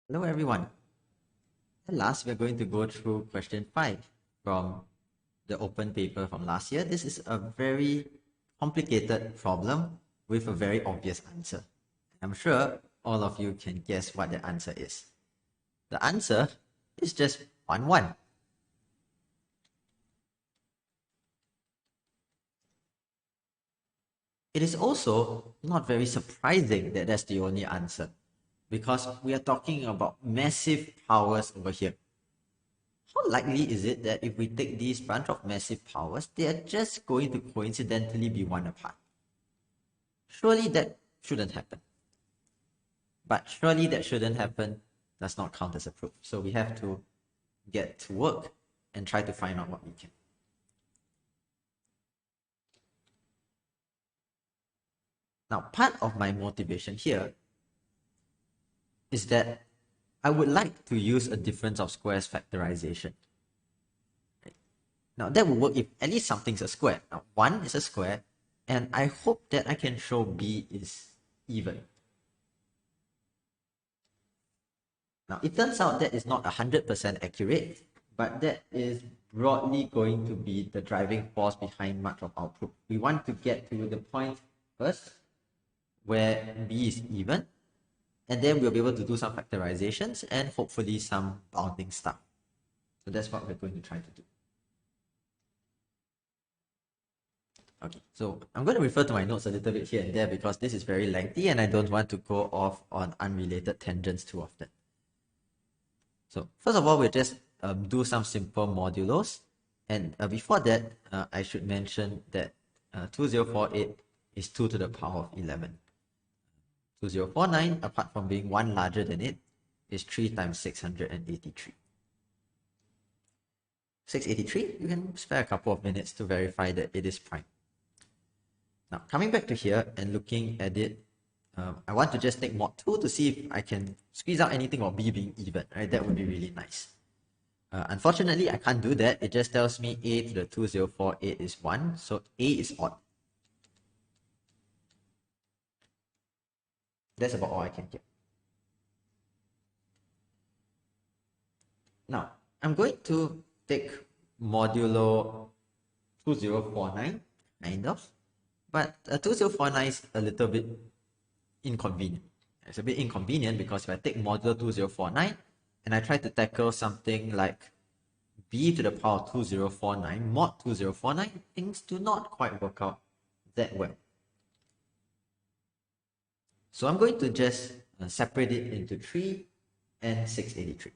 Hello everyone. At last, we're going to go through question 5 from the open paper from last year. This is a very complicated problem with a very obvious answer. I'm sure all of you can guess what the answer is. The answer is just 1, 1. It is also not very surprising that that's the only answer because we are talking about massive powers over here. How likely is it that if we take these bunch of massive powers, they are just going to coincidentally be 1 apart? Surely that shouldn't happen. But surely that shouldn't happen does not count as a proof. So we have to get to work and try to find out what we can. Now, part of my motivation here is that I would like to use a difference of squares factorization. Now, that will work if at least something's a square. Now, 1 is a square, and I hope that I can show b is even. Now, it turns out that is not 100% accurate, but that is broadly going to be the driving force behind much of our proof. We want to get to the point first where b is even, and then we'll be able to do some factorizations and hopefully some bounding stuff. So that's what we're going to try to do. Okay, so I'm going to refer to my notes a little bit here and there because this is very lengthy and I don't want to go off on unrelated tangents too often. So first of all, we'll just do some simple modulos. And before that, I should mention that 2048 is 2 to the power of 11. 2049, apart from being 1 larger than it, is 3 times 683. 683, you can spare a couple of minutes to verify that it is prime. Now, coming back to here and looking at it, I want to just take mod 2 to see if I can squeeze out anything about b being even, right? That would be really nice. Unfortunately, I can't do that. It just tells me a to the 2048 is 1, so a is odd. That's about all I can get. Now, I'm going to take modulo 2049, kind of, but 2049 is a little bit inconvenient. It's a bit inconvenient because if I take modulo 2049 and I try to tackle something like b to the power of 2049, mod 2049, things do not quite work out that well. So I'm going to just separate it into 3 and 683.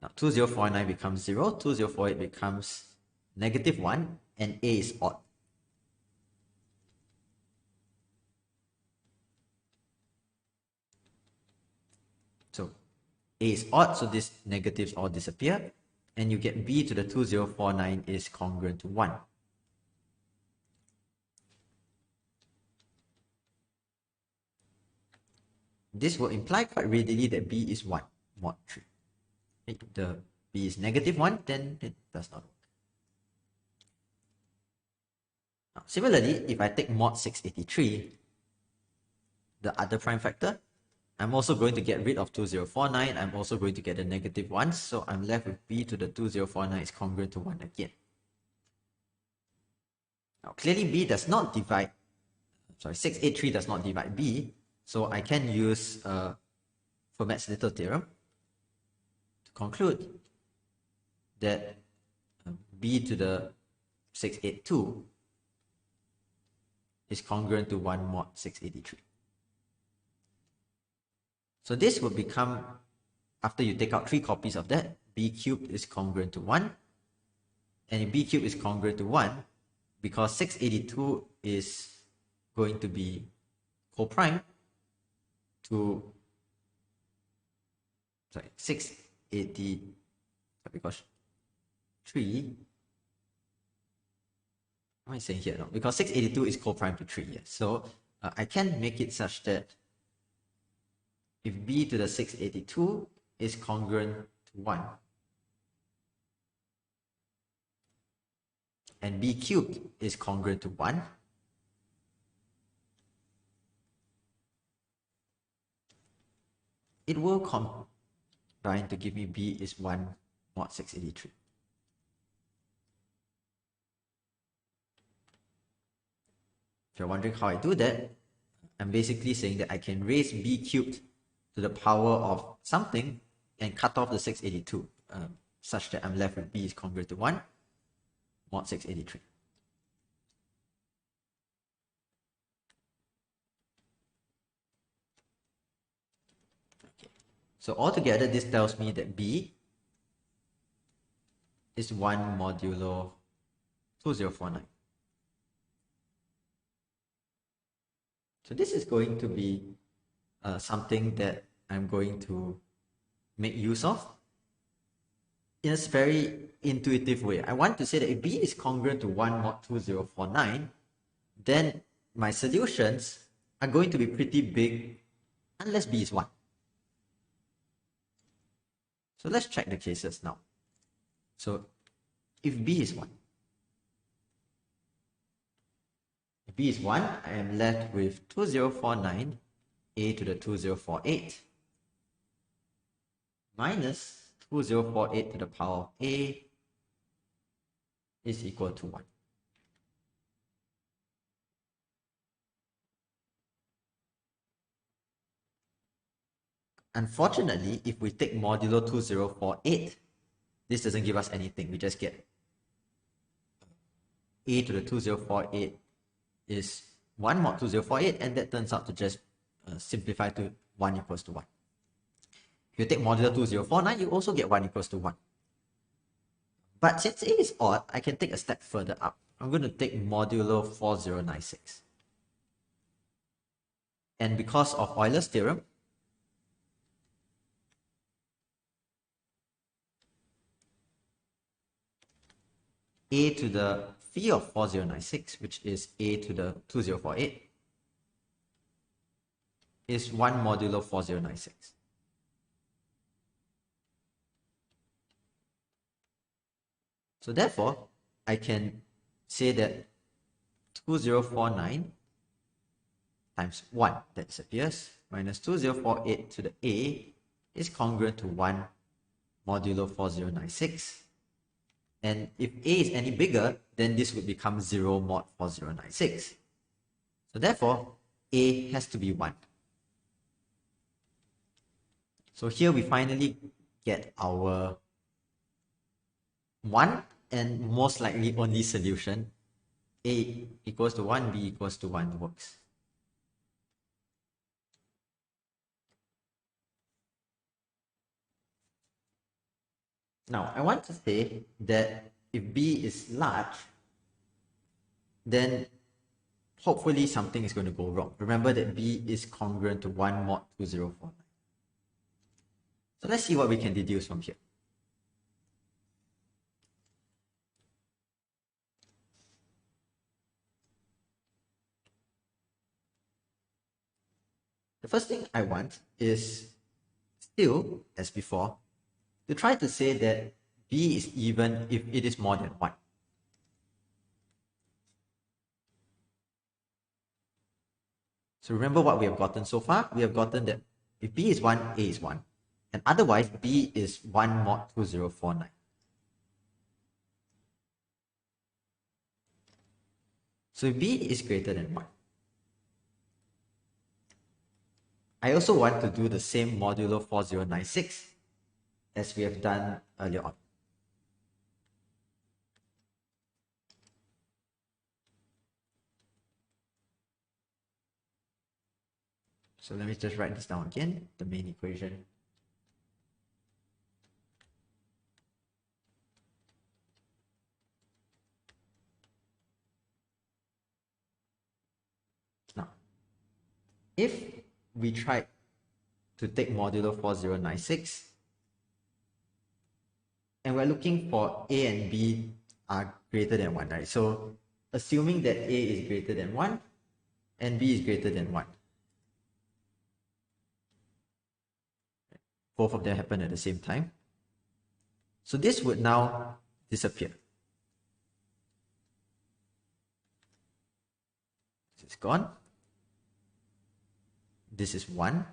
Now 2049 becomes 0, 2048 becomes -1, and a is odd. So a is odd, so these negatives all disappear, and you get b to the 2049 is congruent to 1. This will imply quite readily that b is 1, mod 3. If the b is -1, then it does not work. Now, similarly, if I take mod 683, the other prime factor, I'm also going to get rid of 2049. I'm also going to get the -1, so I'm left with b to the 2049 is congruent to 1 again. Now, clearly b does not divide, 683 does not divide b, so I can use Fermat's little theorem to conclude that b to the 682 is congruent to 1 mod 683. So this would become, after you take out 3 copies of that, b cubed is congruent to 1. And if b cubed is congruent to 1, because 682 is going to be co-prime to 680, because 3, what am I saying here? No, because 682 is co-prime to 3, yes. So I can make it such that if b to the 682 is congruent to 1, and b cubed is congruent to 1, it will combine to give me B is 1 mod 683. If you're wondering how I do that, I'm basically saying that I can raise B cubed to the power of something and cut off the 682, such that I'm left with B is congruent to 1 mod 683. Okay. So altogether, this tells me that B is 1 modulo 2049. So this is going to be something that I'm going to make use of in a very intuitive way. I want to say that if B is congruent to 1 mod 2049, then my solutions are going to be pretty big unless B is 1. So let's check the cases now. So if B is 1, if B is 1, I am left with 2049 a to the 2048 minus 2048 to the power of a is equal to 1. Unfortunately, if we take modulo 2048, this doesn't give us anything. We just get a to the 2048 is 1 mod 2048, and that turns out to just simplify to 1 equals to 1. If you take modulo 2049, you also get 1 equals to 1. But since a is odd, I can take a step further up. I'm going to take modulo 4096. And because of Euler's theorem, a to the phi of 4096, which is a to the 2048, is 1 modulo 4096. So therefore, I can say that 2049 times 1, that disappears, minus 2048 to the a is congruent to 1 modulo 4096. And if a is any bigger, then this would become 0 mod 4096. So therefore, a has to be 1. So here we finally get our one and most likely only solution. A equals to 1, B equals to 1 works. Now, I want to say that if B is large, then hopefully something is going to go wrong. Remember that B is congruent to 1 mod 2049. So let's see what we can deduce from here. The first thing I want is still, as before, to try to say that B is even if it is more than 1. So remember what we have gotten so far? We have gotten that if B is 1, A is 1. And otherwise, B is 1 mod 2049. So if B is greater than 1. I also want to do the same modulo 4096 as we have done earlier on. So let me just write this down again, the main equation. Now, if we try to take modulo 4096, and we're looking for A and B are greater than 1, right? So assuming that A is greater than 1 and B is greater than 1. Both of them happen at the same time. So this would now disappear. This is gone. This is 1.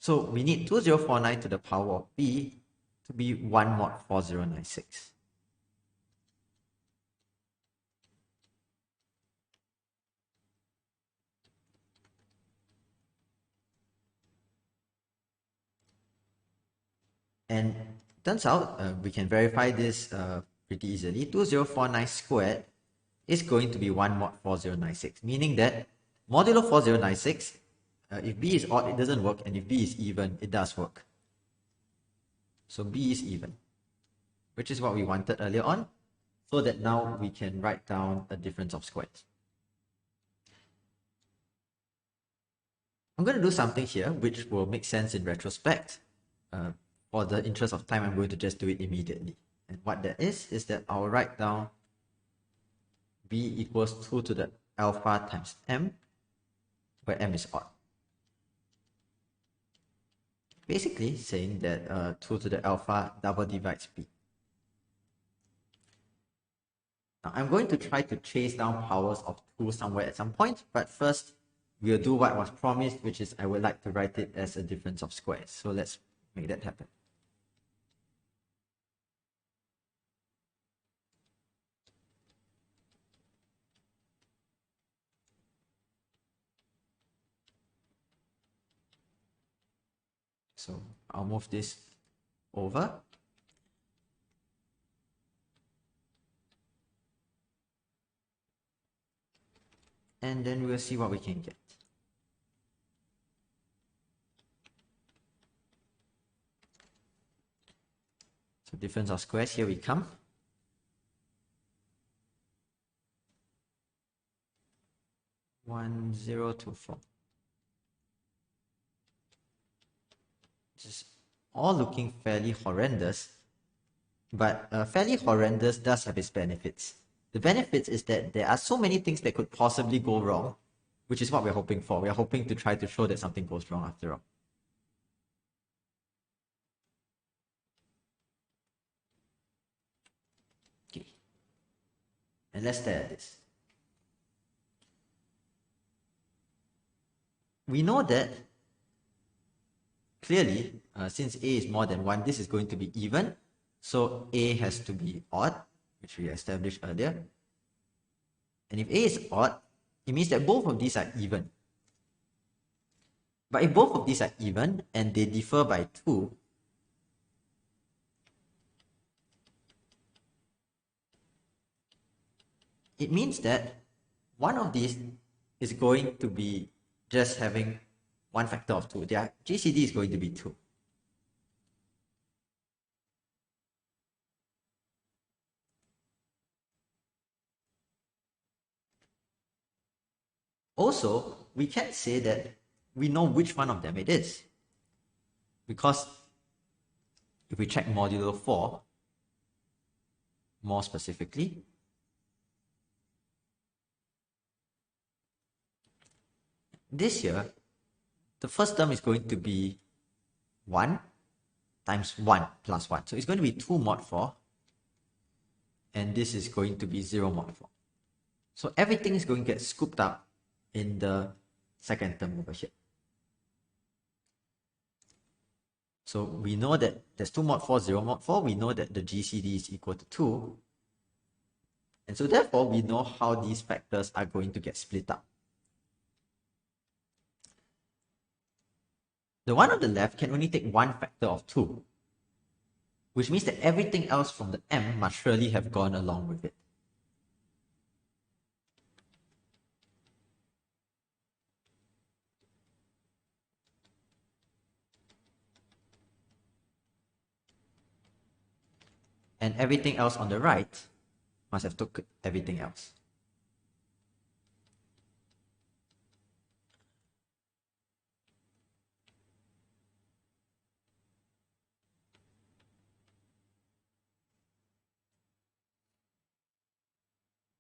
So we need 2049 to the power of b to be 1 mod 4096. And turns out we can verify this pretty easily. 2049 squared is going to be 1 mod 4096, meaning that modulo 4096, if b is odd, it doesn't work, and if b is even, it does work. So b is even, which is what we wanted earlier on, so that now we can write down a difference of squares. I'm going to do something here which will make sense in retrospect. For the interest of time, I'm going to just do it immediately. And what that is that I'll write down b equals 2 to the alpha times m, where m is odd. Basically saying that 2 to the alpha double divides b. Now I'm going to try to chase down powers of 2 somewhere at some point, but first we'll do what was promised, which is I would like to write it as a difference of squares. So let's make that happen. So I'll move this over. And then we'll see what we can get. So difference of squares, here we come. One, 0, 2, 4. Just all looking fairly horrendous, but fairly horrendous does have its benefits. The benefits is that there are so many things that could possibly go wrong, which is what we're hoping for. We're hoping to try to show that something goes wrong after all. Okay. And let's stare at this. We know that clearly, since a is more than 1, this is going to be even. So a has to be odd, which we established earlier. And if a is odd, it means that both of these are even. But if both of these are even and they differ by 2, it means that one of these is going to be just having one factor of 2. Their GCD is going to be 2. Also, we can say that we know which one of them it is. Because if we check modulo 4, more specifically, this here, the first term is going to be 1 times 1 plus 1. So it's going to be 2 mod 4. And this is going to be 0 mod 4. So everything is going to get scooped up in the second term over here. So we know that there's 2 mod 4, 0 mod 4. We know that the GCD is equal to 2. And so therefore, we know how these factors are going to get split up. The one on the left can only take one factor of 2, which means that everything else from the m must surely have gone along with it. And everything else on the right must have took everything else.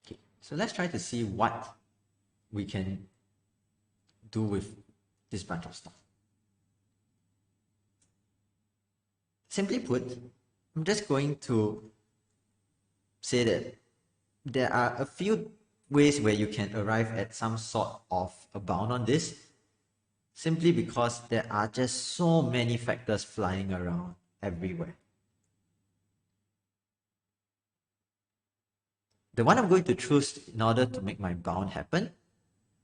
Okay, so let's try to see what we can do with this bunch of stuff. Simply put, I'm just going to say that there are a few ways where you can arrive at some sort of a bound on this. simply because there are just so many factors flying around everywhere. The one I'm going to choose in order to make my bound happen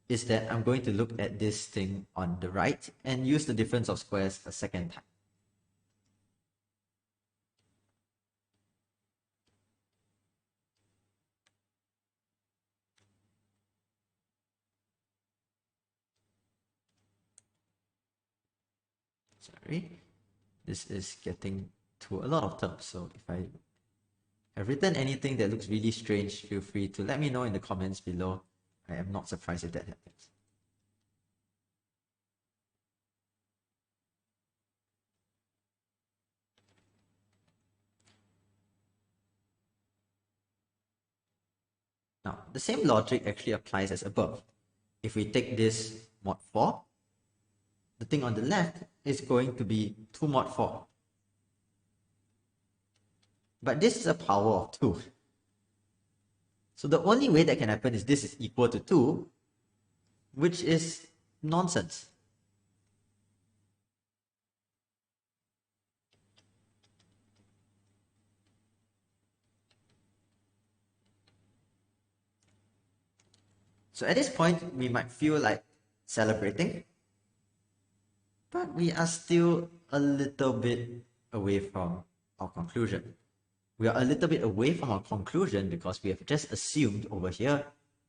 is that I'm going to look at this thing on the right and use the difference of squares a second time. Sorry, this is getting to a lot of terms, so if I have written anything that looks really strange, feel free to let me know in the comments below. I am not surprised if that happens. Now, the same logic actually applies as above. If we take this mod 4, the thing on the left is going to be 2 mod 4. But this is a power of 2. So the only way that can happen is this is equal to 2, which is nonsense. So at this point, we might feel like celebrating, but we are still a little bit away from our conclusion. We are a little bit away from our conclusion because we have just assumed over here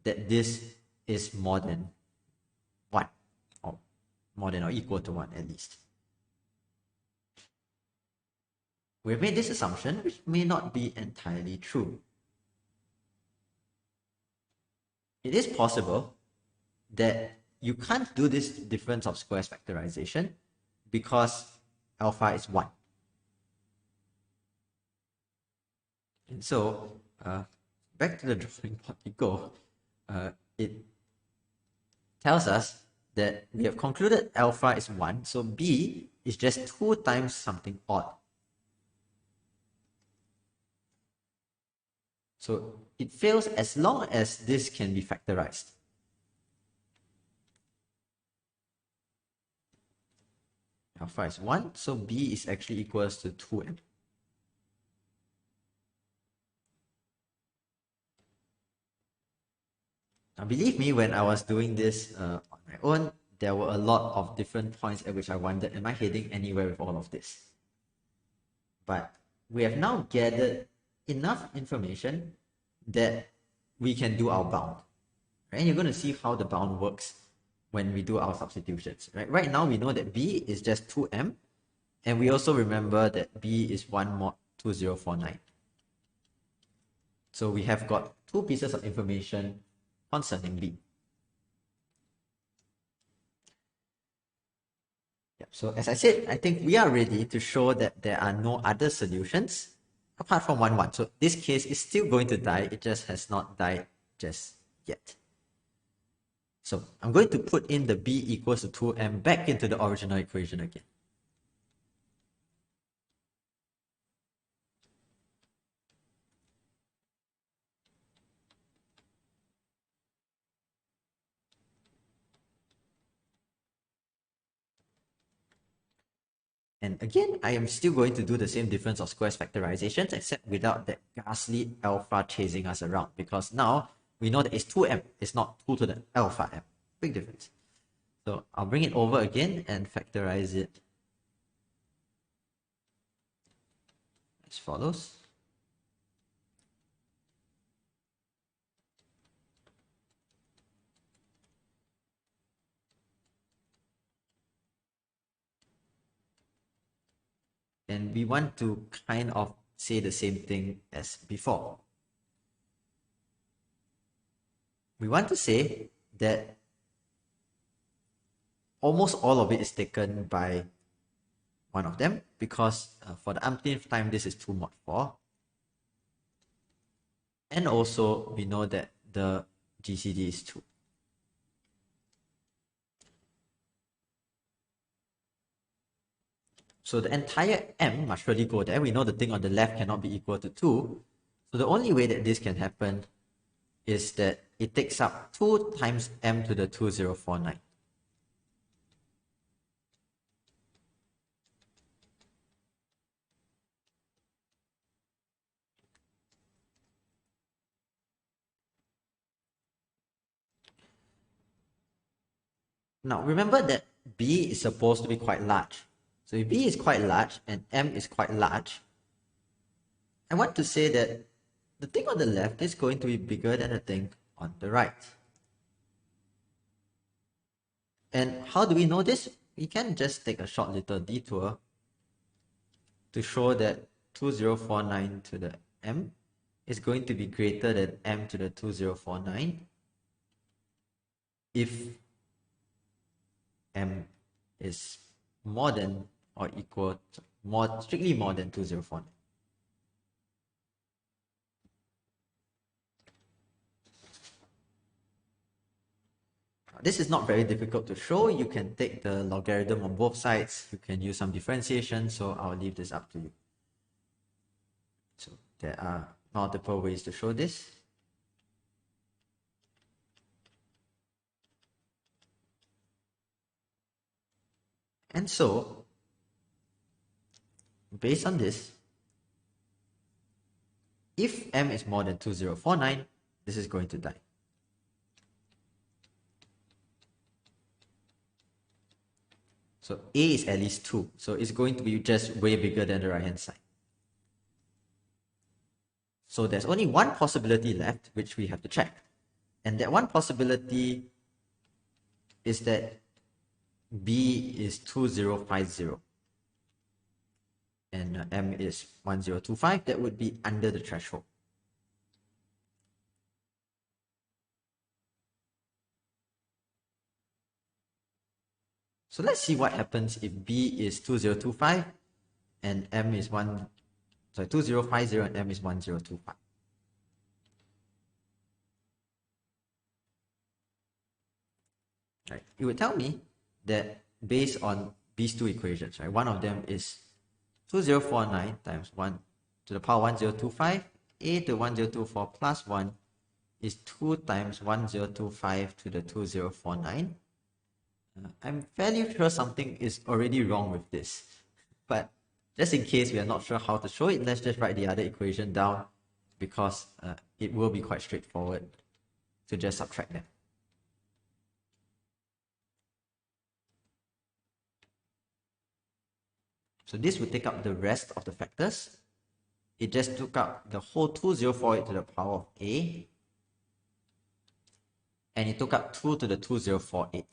that this is more than 1, or more than or equal to 1 at least. We have made this assumption, which may not be entirely true. It is possible that you can't do this difference of squares factorization because alpha is 1. And so, back to the drawing board we go. It tells us that we have concluded alpha is 1, so b is just 2 times something odd. So it fails as long as this can be factorized. Alpha is 1, so b is actually equals to 2m. Now, believe me, when I was doing this on my own, there were a lot of different points at which I wondered, am I heading anywhere with all of this? But we have now gathered enough information that we can do our bound. Right? And you're going to see how the bound works when we do our substitutions. Right now, we know that b is just 2m, and we also remember that b is 1 mod 2049. So we have got 2 pieces of information concerning b. Yep. So as I said, I think we are ready to show that there are no other solutions apart from 1, 1. So this case is still going to die. It just has not died just yet. So I'm going to put in the b equals to 2m back into the original equation again. And again, I am still going to do the same difference of squares factorizations, except without that ghastly alpha chasing us around, because now we know that it's 2m, it's not 2 to the alpha m. Big difference. So I'll bring it over again and factorize it as follows. And we want to kind of say the same thing as before. We want to say that almost all of it is taken by one of them, because for the umpteenth time, this is 2 mod 4. And also, we know that the GCD is 2. So the entire m must really go there. We know the thing on the left cannot be equal to 2. So the only way that this can happen is that it takes up 2 times m to the 2049. Now remember that B is supposed to be quite large. So if B is quite large and M is quite large, I want to say that the thing on the left is going to be bigger than the thing on the right. And how do we know this? We can just take a short little detour to show that 2049 to the M is going to be greater than M to the 2049 if M is more than or equal to strictly more than 2049. This is not very difficult to show. You can take the logarithm on both sides. You can use some differentiation, so I'll leave this up to you. So there are multiple ways to show this. And so, based on this, if M is more than 2049, this is going to die. So A is at least 2. So it's going to be just way bigger than the right-hand side. So there's only one possibility left, which we have to check. And that one possibility is that B is 2050 and M is 1025. That would be under the threshold. So let's see what happens if B is 2025 and M is 2050 and M is 1025. Right. It would tell me that based on these two equations, right, one of them is 2049 times 1 to the power 1025, A to 1024 plus 1 is 2 times 1025 to the 2049. I'm fairly sure something is already wrong with this, but just in case we are not sure how to show it, let's just write the other equation down because it will be quite straightforward to just subtract them. So this would take up the rest of the factors. It just took up the whole 2048 to the power of A, and it took up 2 to the 2048.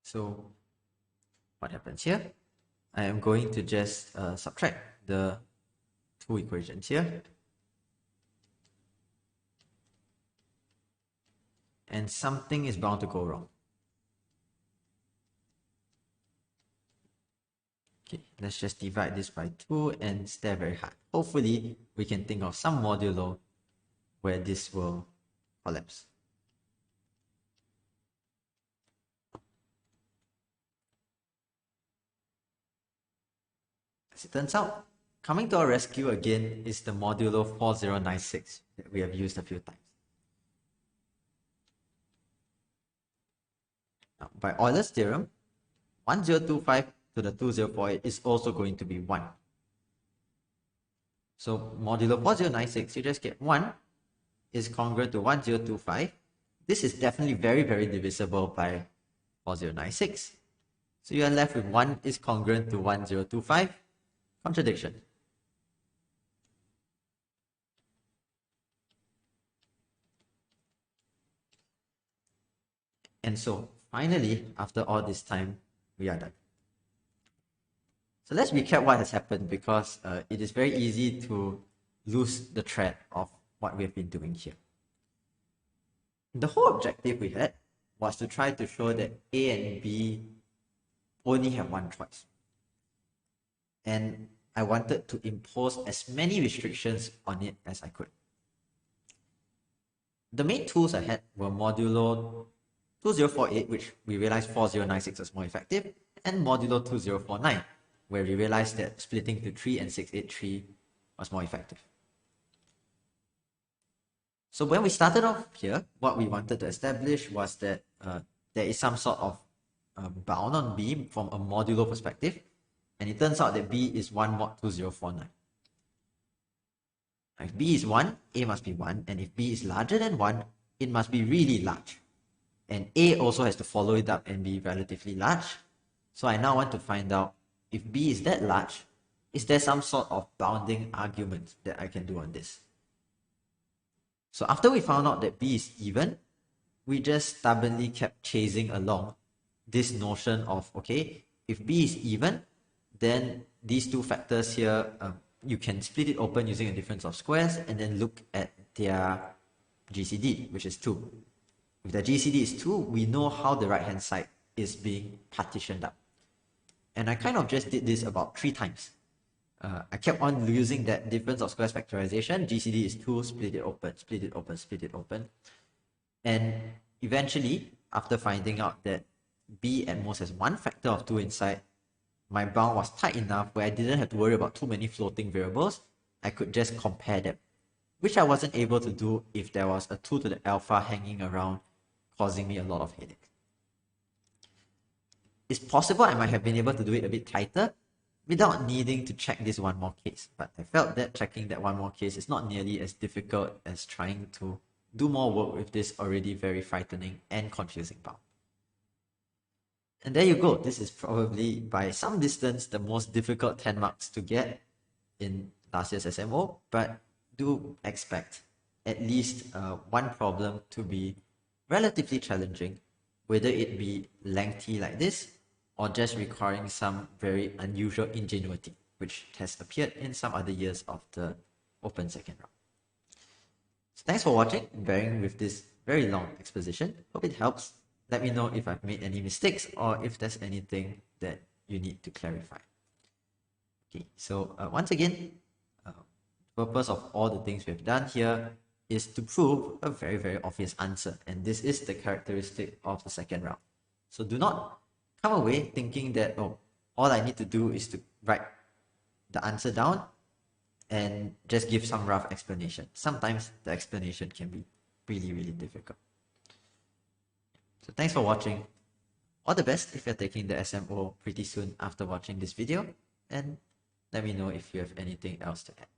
So what happens here? I am going to just subtract the two equations here. And something is bound to go wrong. Okay, let's just divide this by 2 and stare very hard. Hopefully, we can think of some modulo where this will collapse. As it turns out, coming to our rescue again is the modulo 4096 that we have used a few times. Now, by Euler's theorem, 1025 to the 2048 is also going to be 1. So modulo 4096, you just get 1 is congruent to 1025. This is definitely very, very divisible by 4096. So you are left with 1 is congruent to 1025. Contradiction. And so finally, after all this time, we are done. So let's recap what has happened because it is very easy to lose the thread of what we have been doing here. The whole objective we had was to try to show that A and B only have one choice. And I wanted to impose as many restrictions on it as I could. The main tools I had were modulo 2048, which we realized 4096 was more effective, and modulo 2049, where we realized that splitting to 3 and 683 was more effective. So when we started off here, what we wanted to establish was that there is some sort of bound on B from a modulo perspective, And it turns out that B is 1 mod 2049. If B is 1, A must be 1. And if B is larger than 1, it must be really large. And A also has to follow it up and be relatively large. So I now want to find out if B is that large, is there some sort of bounding argument that I can do on this? So after we found out that B is even, we just stubbornly kept chasing along this notion of, okay, if B is even, then these two factors here, you can split it open using a difference of squares and then look at their GCD, which is 2. If the GCD is 2, we know how the right hand side is being partitioned up. And I kind of just did this about 3 times. I kept on using that difference of squares factorization. GCD is 2, split it open, split it open, split it open. And eventually, after finding out that B at most has 1 factor of 2 inside, my bound was tight enough where I didn't have to worry about too many floating variables. I could just compare them, which I wasn't able to do if there was a 2 to the alpha hanging around, causing me a lot of headache. It's possible I might have been able to do it a bit tighter without needing to check this one more case, but I felt that checking that one more case is not nearly as difficult as trying to do more work with this already very frightening and confusing bound. And there you go. This is probably by some distance the most difficult 10 marks to get in last year's SMO, but do expect at least one problem to be relatively challenging, whether it be lengthy like this or just requiring some very unusual ingenuity, which has appeared in some other years of the open second round. So thanks for watching and bearing with this very long exposition. Hope it helps. Let me know if I've made any mistakes or if there's anything that you need to clarify. Okay, so once again, the purpose of all the things we've done here is to prove a very, very obvious answer. And this is the characteristic of the second round. So do not come away thinking that, oh, all I need to do is to write the answer down and just give some rough explanation. Sometimes the explanation can be really, really difficult. So thanks for watching. All the best if you're taking the SMO pretty soon after watching this video, and let me know if you have anything else to add.